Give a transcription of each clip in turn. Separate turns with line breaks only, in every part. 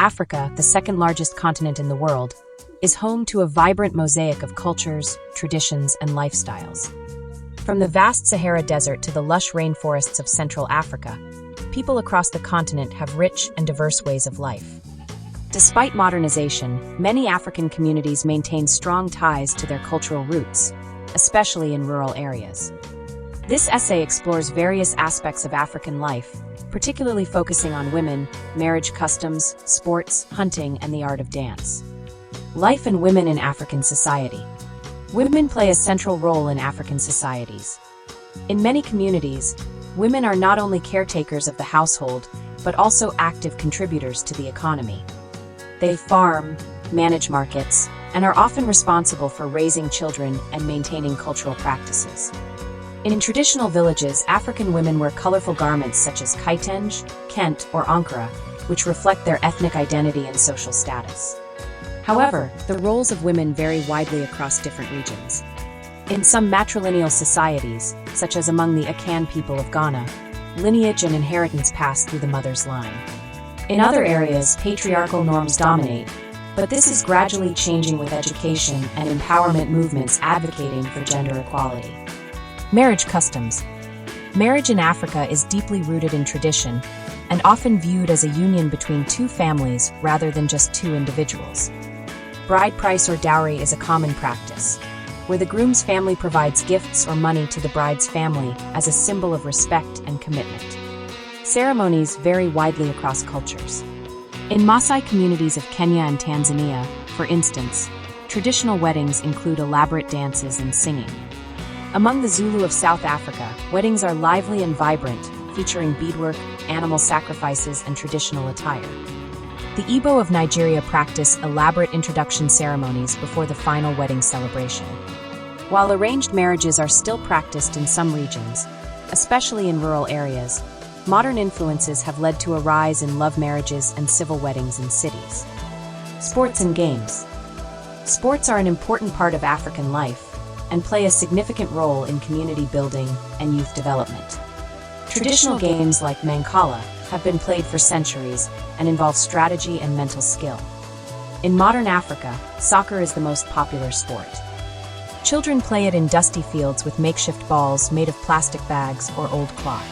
Africa, the second largest continent in the world, is home to a vibrant mosaic of cultures, traditions, and lifestyles. From the vast Sahara Desert to the lush rainforests of Central Africa, people across the continent have rich and diverse ways of life. Despite modernization, many African communities maintain strong ties to their cultural roots, especially in rural areas. This essay explores various aspects of African life, particularly focusing on women, marriage customs, sports, hunting, and the art of dance. Life and women in African society. Women play a central role in African societies. In many communities, women are not only caretakers of the household, but also active contributors to the economy. They farm, manage markets, and are often responsible for raising children and maintaining cultural practices. In traditional villages, African women wear colorful garments such as kitenge, kent, or ankara, which reflect their ethnic identity and social status. However, the roles of women vary widely across different regions. In some matrilineal societies, such as among the Akan people of Ghana, lineage and inheritance pass through the mother's line. In other areas, patriarchal norms dominate, but this is gradually changing with education and empowerment movements advocating for gender equality. Marriage customs. Marriage in Africa is deeply rooted in tradition and often viewed as a union between two families rather than just two individuals. Bride price or dowry is a common practice, where the groom's family provides gifts or money to the bride's family as a symbol of respect and commitment. Ceremonies vary widely across cultures. In Maasai communities of Kenya and Tanzania, for instance, traditional weddings include elaborate dances and singing. Among the Zulu of South Africa, weddings are lively and vibrant, featuring beadwork, animal sacrifices, and traditional attire. The Igbo of Nigeria practice elaborate introduction ceremonies before the final wedding celebration. While arranged marriages are still practiced in some regions, especially in rural areas, modern influences have led to a rise in love marriages and civil weddings in cities. Sports and games. Sports are an important part of African life and play a significant role in community building and youth development. Traditional games like Mancala have been played for centuries and involve strategy and mental skill. In modern Africa, soccer is the most popular sport. Children play it in dusty fields with makeshift balls made of plastic bags or old cloth.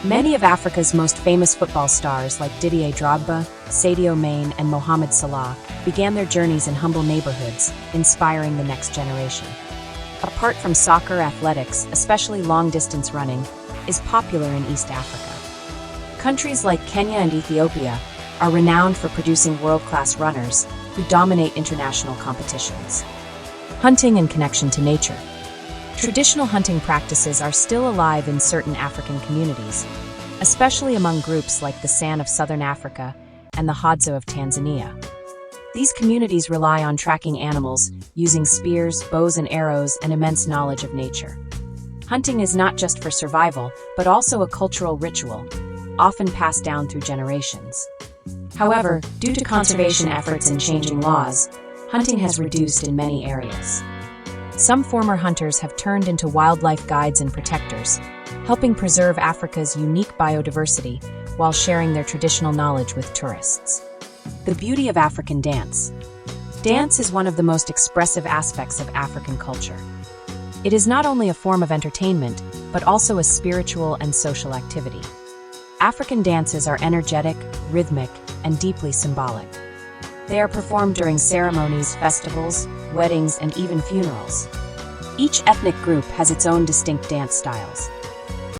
Many of Africa's most famous football stars like Didier Drogba, Sadio Mane, and Mohamed Salah began their journeys in humble neighborhoods, inspiring the next generation. Apart from soccer, athletics, especially long-distance running, is popular in East Africa. Countries like Kenya and Ethiopia are renowned for producing world-class runners who dominate international competitions. Hunting and connection to nature. Traditional hunting practices are still alive in certain African communities, especially among groups like the San of Southern Africa and the Hadza of Tanzania. These communities rely on tracking animals, using spears, bows and arrows, and immense knowledge of nature. Hunting is not just for survival, but also a cultural ritual, often passed down through generations. However, due to conservation efforts and changing laws, hunting has reduced in many areas. Some former hunters have turned into wildlife guides and protectors, helping preserve Africa's unique biodiversity while sharing their traditional knowledge with tourists. The beauty of African dance. Dance is one of the most expressive aspects of African culture. It is not only a form of entertainment, but also a spiritual and social activity. African dances are energetic, rhythmic, and deeply symbolic. They are performed during ceremonies, festivals, weddings, and even funerals. Each ethnic group has its own distinct dance styles.